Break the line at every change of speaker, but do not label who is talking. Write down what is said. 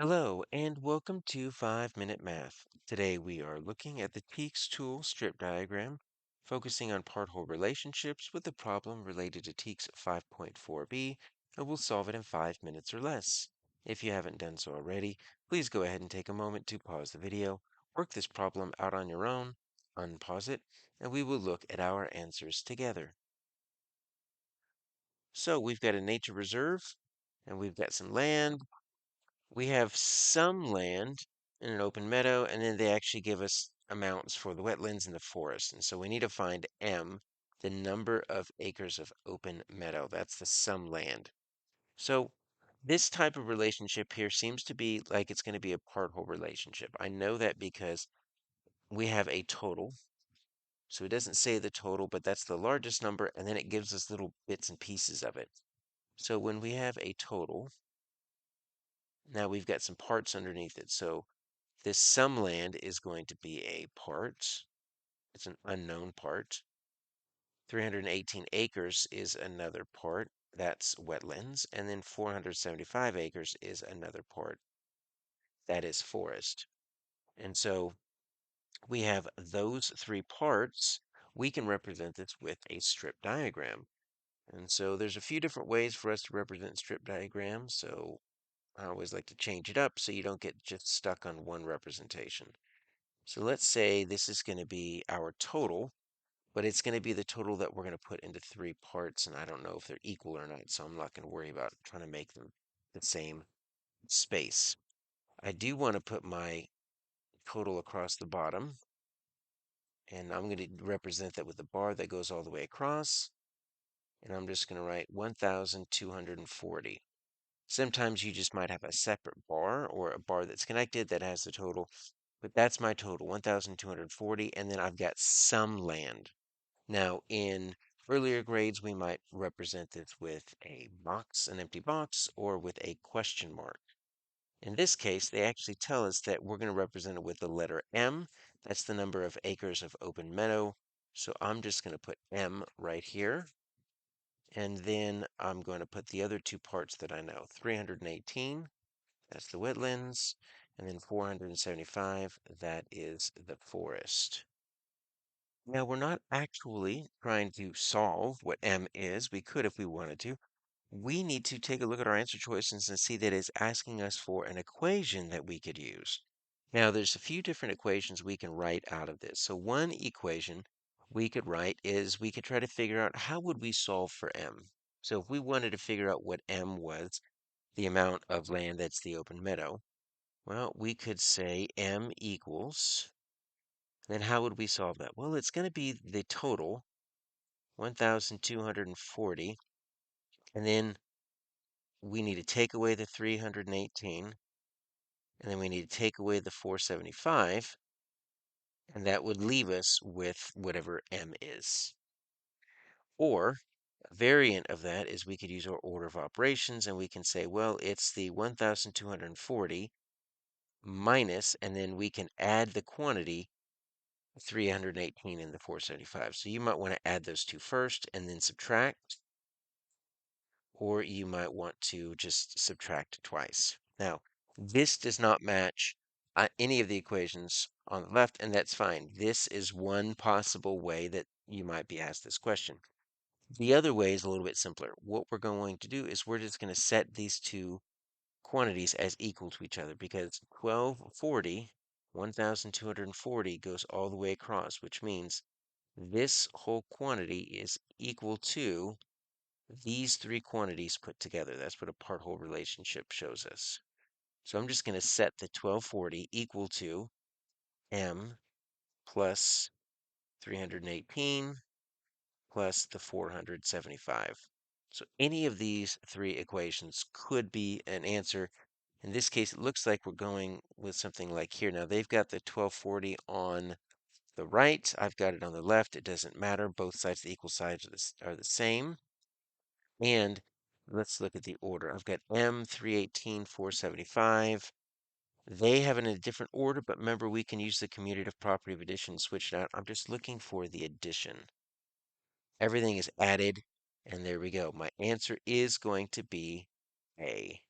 Hello, and welcome to 5 Minute Math. Today we are looking at the TEKS tool strip diagram, focusing on part-whole relationships with a problem related to TEKS 5.4b, and we'll solve it in 5 minutes or less. If you haven't done so already, please go ahead and take a moment to pause the video, work this problem out on your own, unpause it, and we will look at our answers together. So we've got a nature reserve, and we've got some land. We have some land in an open meadow, and then they actually give us amounts for the wetlands and the forest. And so we need to find M, the number of acres of open meadow. That's the sum land. So this type of relationship here seems to be like it's going to be a part-whole relationship. I know that because we have a total. So it doesn't say the total, but that's the largest number, and then it gives us little bits and pieces of it. So when we have a total, now we've got some parts underneath it. So this sum land is going to be a part. It's an unknown part. 318 acres is another part. That's wetlands. And then 475 acres is another part. That is forest. And so we have those three parts. We can represent this with a strip diagram. And so there's a few different ways for us to represent strip diagrams. So I always like to change it up so you don't get just stuck on one representation. So let's say this is going to be our total, but it's going to be the total that we're going to put into three parts, and I don't know if they're equal or not, so I'm not going to worry about trying to make them the same space. I do want to put my total across the bottom, and I'm going to represent that with a bar that goes all the way across, and I'm just going to write 1,240. Sometimes you just might have a separate bar or a bar that's connected that has the total, but that's my total, 1,240, and then I've got some land. Now, in earlier grades, we might represent this with a box, an empty box, or with a question mark. In this case, they actually tell us that we're going to represent it with the letter M. That's the number of acres of open meadow. So I'm just going to put M right here. And then I'm going to put the other two parts that I know. 318, that's the wetlands. And then 475, that is the forest. Now, we're not actually trying to solve what M is. We could if we wanted to. We need to take a look at our answer choices and see that it's asking us for an equation that we could use. Now, there's a few different equations we can write out of this. So one equation we could write is we could try to figure out how would we solve for M. So if we wanted to figure out what M was, the amount of land that's the open meadow, well, we could say M equals, then how would we solve that? Well, it's going to be the total, 1,240, and then we need to take away the 318, and then we need to take away the 475, and that would leave us with whatever M is. Or a variant of that is we could use our order of operations, and we can say, well, it's the 1,240 minus, and then we can add the quantity 318 and the 475. So you might want to add those two first and then subtract, or you might want to just subtract twice. Now, this does not match any of the equations on the left, and that's fine. This is one possible way that you might be asked this question. The other way is a little bit simpler. What we're going to do is we're just going to set these two quantities as equal to each other because 1240, 1,240 goes all the way across, which means this whole quantity is equal to these three quantities put together. That's what a part-whole relationship shows us. So I'm just going to set the 1240 equal to M plus 318 plus the 475. So any of these three equations could be an answer. In this case, it looks like we're going with something like here. Now they've got the 1240 on the right. I've got it on the left. It doesn't matter. Both sides, the equal sides are the same. And let's look at the order. I've got M, 318, 475. They have it in a different order, but remember we can use the commutative property of addition and switch it out. I'm just looking for the addition. Everything is added, and there we go. My answer is going to be A.